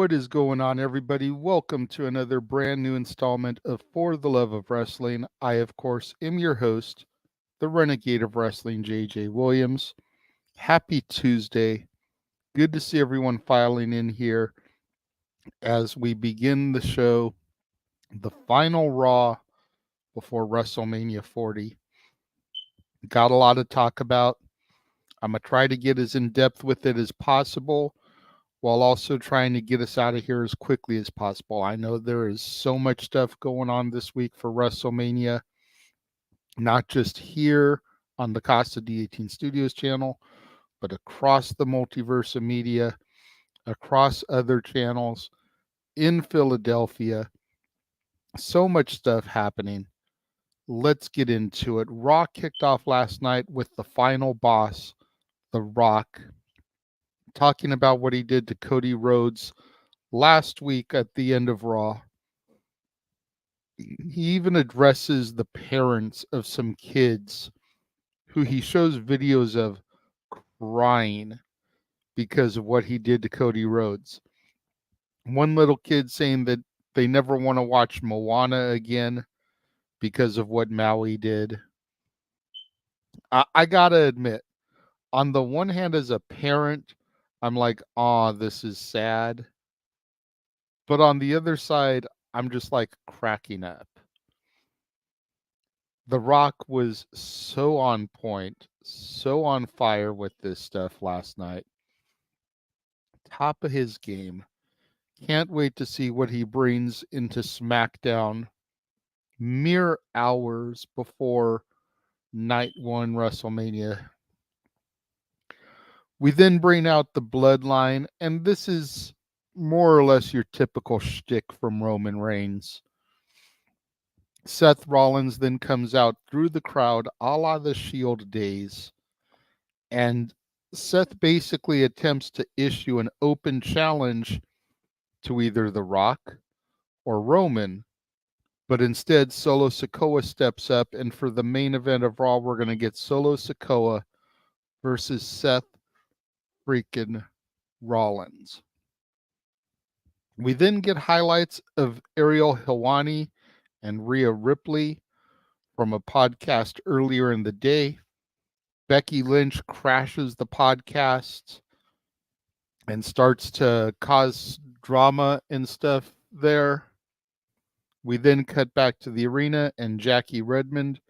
What is going on, everybody? Welcome to another brand new installment of For the Love of Wrestling. I, of course, am your host, the Renegade of Wrestling, JJ Williams. Happy Tuesday. Good to see everyone filing in here as we begin the show, the final Raw before WrestleMania 40. Got a lot to talk about. I'm going to try to get as in depth with it as possible, while also trying to get us out of here as quickly as possible. I know there is so much stuff going on this week for WrestleMania, not just here on the Costa D18 Studios channel, but across the multiverse of media, across other channels, in Philadelphia. So much stuff happening. Let's get into it. Raw kicked off last night with the final boss, The Rock, talking about what he did to Cody Rhodes last week at the end of Raw. He even addresses the parents of some kids who he shows videos of crying because of what he did to Cody Rhodes. One little kid saying that they never want to watch Moana again because of what Maui did. I gotta admit, on the one hand, as a parent, I'm like, oh, this is sad. But on the other side, I'm just like cracking up. The Rock was so on point, so on fire with this stuff last night. Top of his game. Can't wait to see what he brings into SmackDown mere hours before night one WrestleMania. We then bring out the Bloodline, and this is more or less your typical shtick from Roman Reigns. Seth Rollins then comes out through the crowd, a la the Shield days, and Seth basically attempts to issue an open challenge to either The Rock or Roman, but instead Solo Sikoa steps up, and for the main event of Raw, we're going to get Solo Sikoa versus Seth freaking Rollins. We then get highlights of Ariel Helwani and Rhea Ripley from a podcast earlier in the day. Becky Lynch crashes the podcast and starts to cause drama and stuff there. We then cut back to the arena, and Jackie Redmond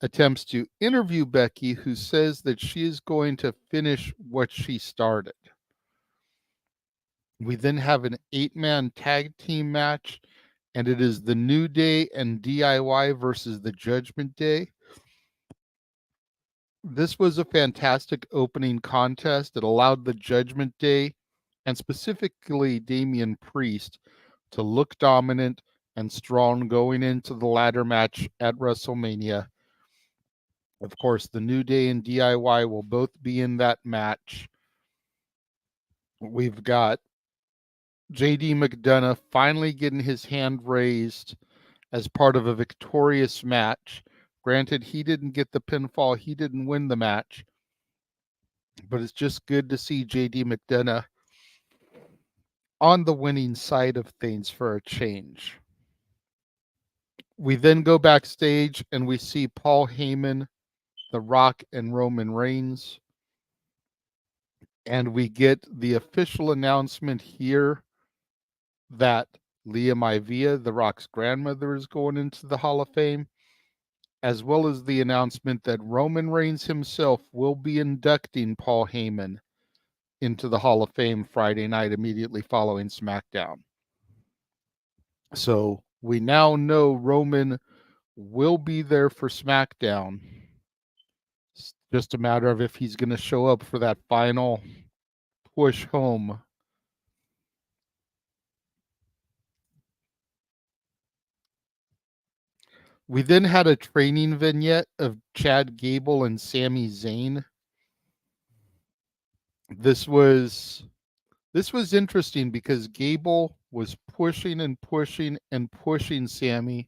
attempts to interview Becky, who says that she is going to finish what she started. We then have an 8-man tag team match, and it is the New Day and DIY versus the Judgment Day. This was a fantastic opening contest. It allowed the Judgment Day, and specifically Damian Priest, to look dominant and strong going into the ladder match at WrestleMania. Of course, the New Day and DIY will both be in that match. We've got JD McDonough finally getting his hand raised as part of a victorious match. Granted, he didn't get the pinfall. He didn't win the match. But it's just good to see JD McDonough on the winning side of things for a change. We then go backstage and we see Paul Heyman, The Rock, and Roman Reigns. And we get the official announcement here that Leah Maivia, The Rock's grandmother, is going into the Hall of Fame, as well as the announcement that Roman Reigns himself will be inducting Paul Heyman into the Hall of Fame Friday night immediately following SmackDown. So we now know Roman will be there for SmackDown. It's just a matter of if he's going to show up for that final push home. We then had a training vignette of Chad Gable and Sami Zayn. This was interesting because Gable was pushing and pushing and pushing Sami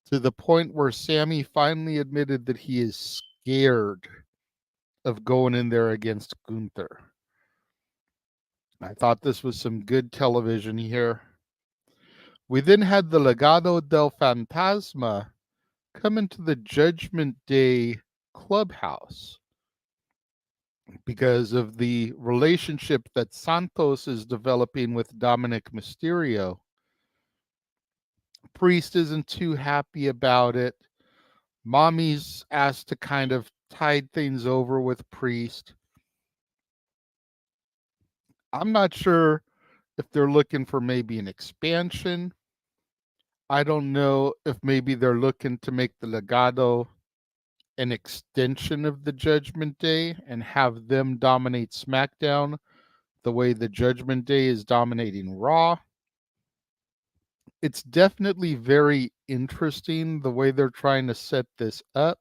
to the point where Sami finally admitted that he is scared of going in there against Gunther. I thought this was some good television here. We then had the Legado del Fantasma come into the Judgment Day clubhouse because of the relationship that Santos is developing with Dominic Mysterio. Priest isn't too happy about it. Mommy's asked to kind of tide things over with Priest. I'm not sure if they're looking for maybe an expansion. I don't know if maybe they're looking to make the Legado an extension of the Judgment Day and have them dominate SmackDown the way the Judgment Day is dominating Raw. It's definitely very interesting the way they're trying to set this up,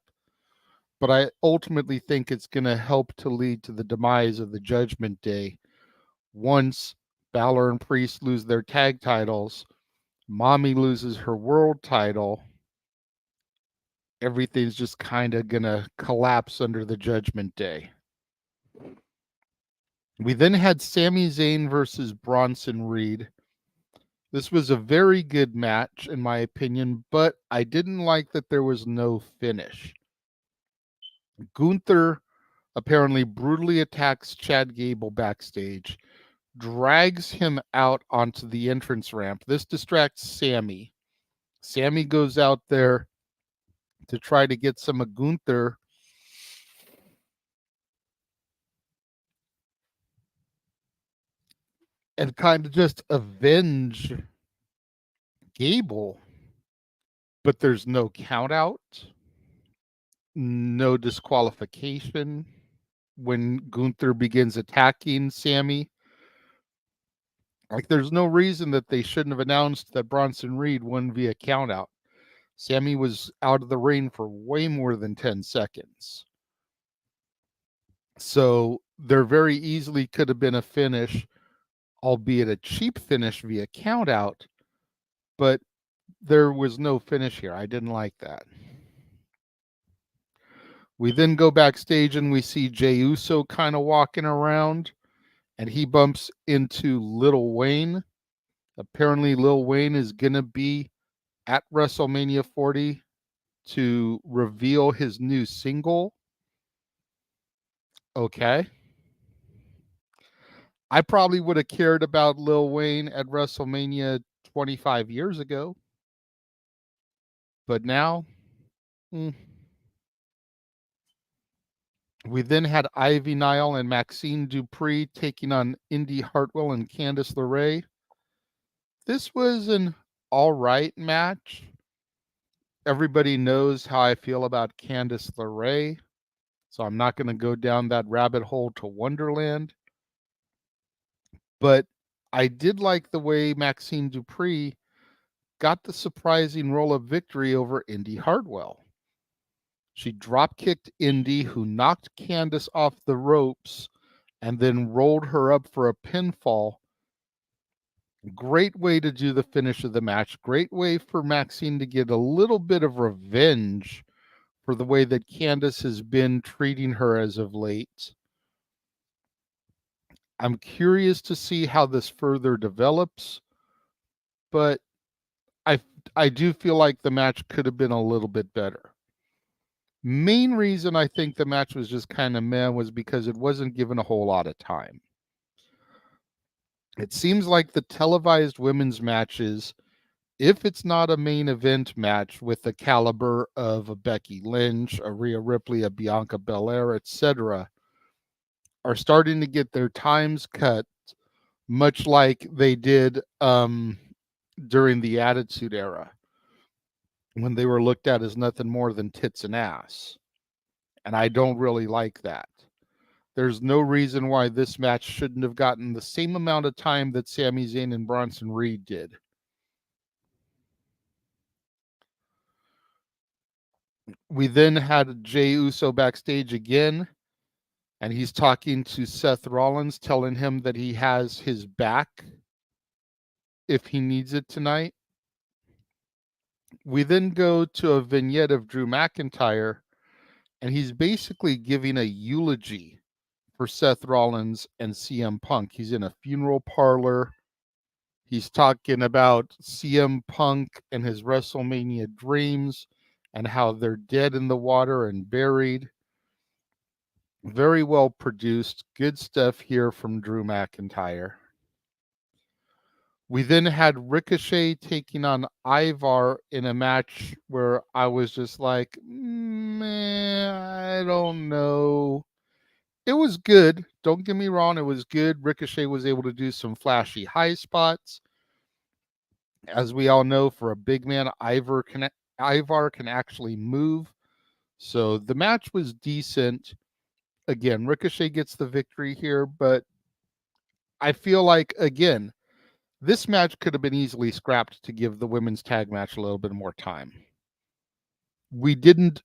but I ultimately think it's going to help to lead to the demise of the Judgment Day. Once Balor and Priest lose their tag titles, Mommy loses her world title, everything's just kind of going to collapse under the Judgment Day. We then had Sami Zayn versus Bronson Reed. This was a very good match, in my opinion, but I didn't like that there was no finish. Gunther apparently brutally attacks Chad Gable backstage, drags him out onto the entrance ramp. This distracts Sammy. Sammy goes out there to try to get some of Gunther. And kind of just avenge Gable. But there's no count out, no disqualification when Gunther begins attacking Sammy. Like, there's no reason that they shouldn't have announced that Bronson Reed won via count out. Sammy was out of the ring for way more than 10 seconds. So there very easily could have been a finish, albeit a cheap finish via count out, but there was no finish here. I didn't like that. We then go backstage and we see Jey Uso kind of walking around, and he bumps into Lil Wayne. Apparently, Lil Wayne is going to be at WrestleMania 40 to reveal his new single. Okay. I probably would have cared about Lil Wayne at WrestleMania 25 years ago. But now, We then had Ivy Nile and Maxine Dupree taking on Indy Hartwell and Candice LeRae. This was an all right match. Everybody knows how I feel about Candice LeRae, so I'm not going to go down that rabbit hole to Wonderland. But I did like the way Maxine Dupree got the surprising roll of victory over Indy Hartwell. She drop-kicked Indy, who knocked Candice off the ropes and then rolled her up for a pinfall. Great way to do the finish of the match. Great way for Maxine to get a little bit of revenge for the way that Candice has been treating her as of late. I'm curious to see how this further develops, but I do feel like the match could have been a little bit better. Main reason I think the match was just kind of meh was because it wasn't given a whole lot of time. It seems like the televised women's matches, if it's not a main event match with the caliber of a Becky Lynch, a Rhea Ripley, a Bianca Belair, etc., are starting to get their times cut, much like they did during the Attitude Era, when they were looked at as nothing more than tits and ass. And I don't really like that. There's no reason why this match shouldn't have gotten the same amount of time that Sami Zayn and Bronson Reed did. We then had Jey Uso backstage again, and he's talking to Seth Rollins, telling him that he has his back if he needs it tonight. We then go to a vignette of Drew McIntyre, and he's basically giving a eulogy for Seth Rollins and CM Punk. He's in a funeral parlor. He's talking about CM Punk and his WrestleMania dreams and how they're dead in the water and buried. Very well produced. Good stuff here from Drew McIntyre. We then had Ricochet taking on Ivar in a match where I was just like, man, I don't know. It was good. Don't get me wrong. It was good. Ricochet was able to do some flashy high spots. As we all know, for a big man, Ivar can actually move. So the match was decent. Again, Ricochet gets the victory here, but I feel like, again, this match could have been easily scrapped to give the women's tag match a little bit more time. We didn't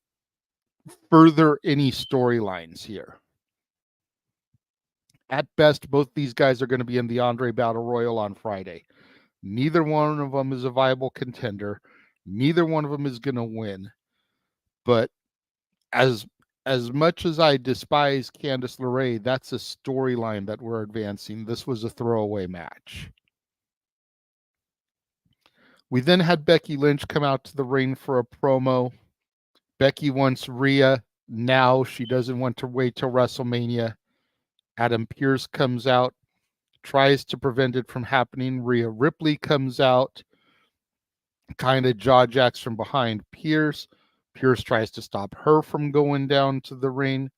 further any storylines here. At best, both these guys are going to be in the Andre Battle Royal on Friday. Neither one of them is a viable contender. Neither one of them is going to win. But as much as I despise Candice LeRae, that's a storyline that we're advancing. This was a throwaway match. We then had Becky Lynch come out to the ring for a promo. Becky wants Rhea now. She doesn't want to wait till WrestleMania. Adam Pearce comes out, tries to prevent it from happening. Rhea Ripley comes out, kind of jaw jacks from behind Pearce. Pearce tries to stop her from going down to the ring.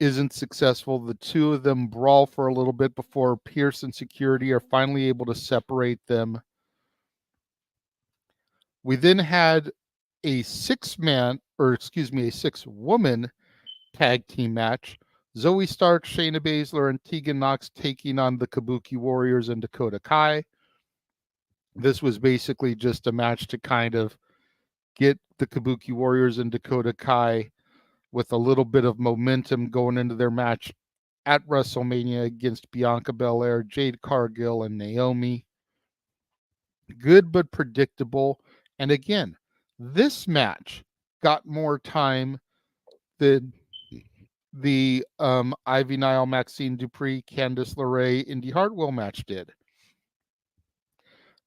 Isn't successful. The two of them brawl for a little bit before Pearce and security are finally able to separate them. We then had a six-woman tag team match. Zoe Stark, Shayna Baszler, and Tegan Nox taking on the Kabuki Warriors and Dakota Kai. This was basically just a match to kind of get the Kabuki Warriors and Dakota Kai with a little bit of momentum going into their match at WrestleMania against Bianca Belair, Jade Cargill, and Naomi. Good but predictable. And again, this match got more time than the Ivy Nile, Maxine Dupree, Candice LeRae, Indy Hartwell match did.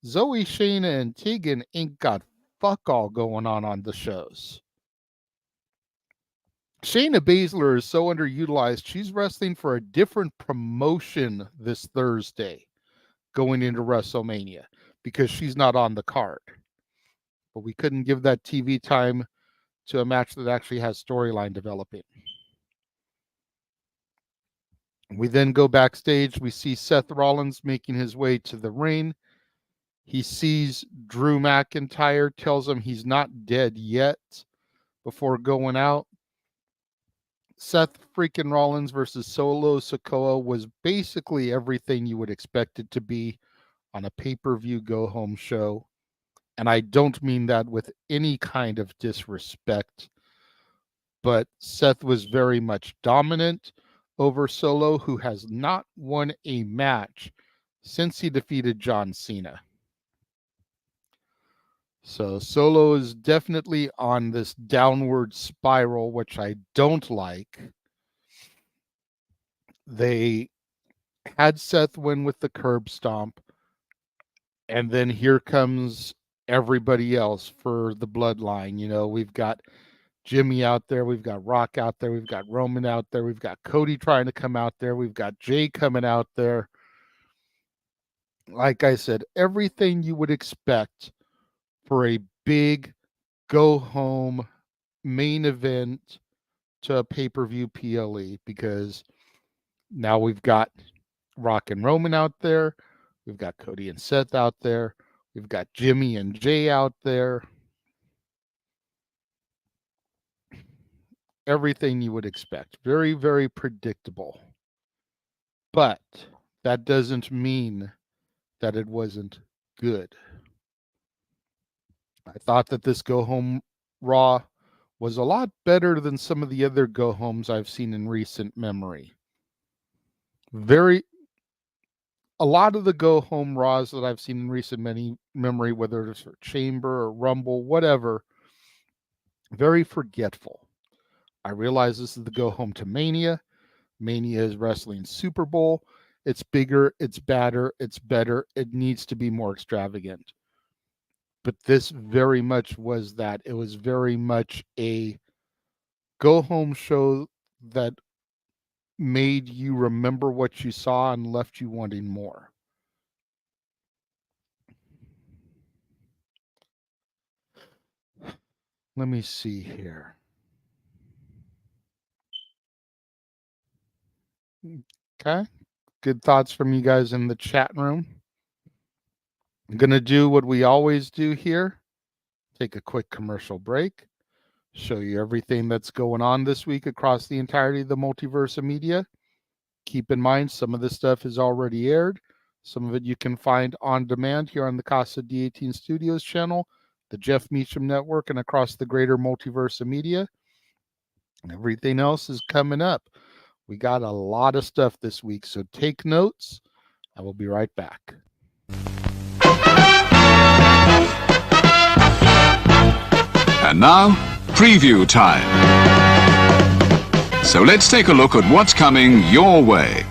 Zoe, Shayna, and Tegan ain't got fuck all going on the shows. Shayna Baszler is so underutilized. She's wrestling for a different promotion this Thursday going into WrestleMania because she's not on the card. But we couldn't give that TV time to a match that actually has storyline developing. We then go backstage. We see Seth Rollins making his way to the ring. He sees Drew McIntyre, tells him he's not dead yet before going out. Seth freaking Rollins versus Solo Sikoa was basically everything you would expect it to be on a pay-per-view go-home show. And I don't mean that with any kind of disrespect, but Seth was very much dominant over Solo, who has not won a match since he defeated John Cena. So Solo is definitely on this downward spiral, which I don't like. They had Seth win with the curb stomp, and then here comes everybody else for the bloodline. You know, we've got Jimmy out there, we've got Rock out there, we've got Roman out there, we've got Cody trying to come out there, we've got Jay coming out there. Like I said, everything you would expect for a big go-home main event to a pay-per-view PLE, because now we've got Rock and Roman out there, we've got Cody and Seth out there, we've got Jimmy and Jay out there. Everything you would expect. Very, very predictable. But that doesn't mean that it wasn't good. I thought that this go-home Raw was a lot better than some of the other go-homes I've seen in recent memory. A lot of the go-home Raws that I've seen in recent memory, whether it's Chamber or Rumble, whatever, very forgetful. I realize this is the go-home to Mania, Mania is wrestling Super Bowl. It's bigger, it's badder, it's better. It needs to be more extravagant. But this very much was that. It was very much a go-home show that made you remember what you saw and left you wanting more. Let me see here. Okay. Good thoughts from you guys in the chat room. I'm going to do what we always do here. Take a quick commercial break. Show you everything that's going on this week across the entirety of the multiverse of media. Keep in mind, some of this stuff is already aired. Some of it you can find on demand here on the Casa D18 Studios channel, the Jeff Meacham Network, and across the greater multiverse of media. And everything else is coming up. We got a lot of stuff this week, so take notes. I will be right back. And now, preview time. So let's take a look at what's coming your way.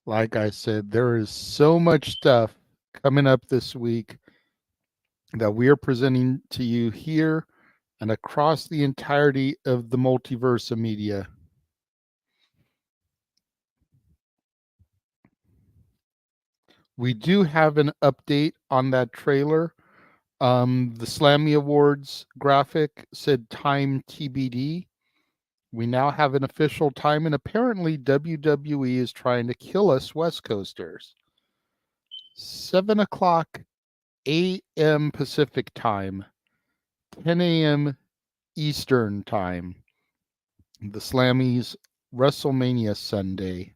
Like I said, there is so much stuff coming up this week that we are presenting to you here and across the entirety of the multiverse of media. We do have an update on that trailer. The Slammy Awards graphic said time TBD. We now have an official time, and apparently WWE is trying to kill us West Coasters. 7 o'clock a.m. Pacific time, 10 a.m. Eastern time. The Slammies WrestleMania Sunday.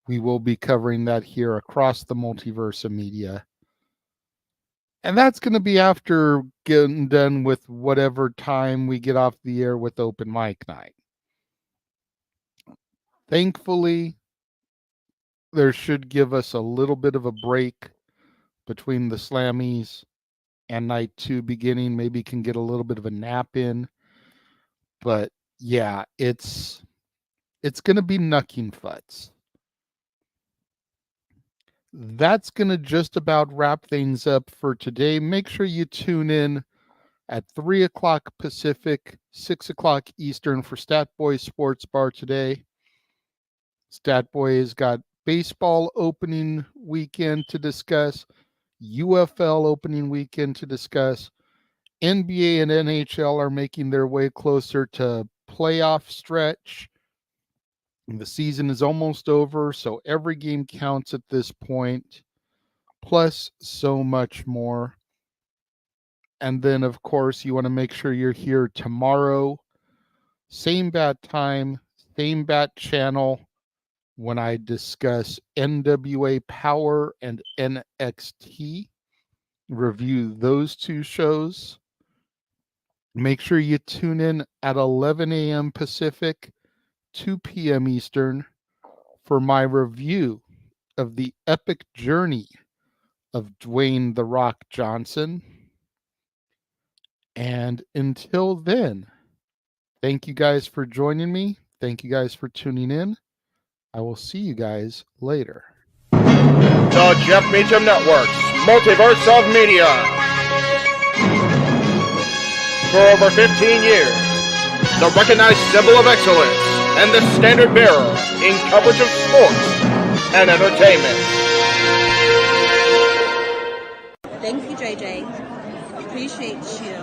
We will be covering that here across the multiverse of media. And that's going to be after getting done with whatever time we get off the air with open mic night. Thankfully, there should give us a little bit of a break between the Slammies and night 2 beginning. Maybe can get a little bit of a nap in. But yeah, it's going to be knucking futz. That's going to just about wrap things up for today. Make sure you tune in at 3 o'clock Pacific, 6 o'clock Eastern for Stat Boy Sports Bar today. Stat Boy has got baseball opening weekend to discuss, UFL opening weekend to discuss. NBA and NHL are making their way closer to playoff stretch. The season is almost over, so every game counts at this point, plus so much more. And then, of course, you want to make sure you're here tomorrow, same bat time, same bat channel, when I discuss NWA Power and NXT. Review those two shows. Make sure you tune in at 11 a.m. Pacific, 2 p.m. Eastern for my review of the epic journey of Dwayne "The Rock" Johnson. And until then, thank you guys for joining me. Thank you guys for tuning in. I will see you guys later. The Jeff Meacham Network's Multiverse of Media. For over 15 years, the recognized symbol of excellence and the standard bearer in coverage of sports and entertainment. Thank you, JJ. Appreciate you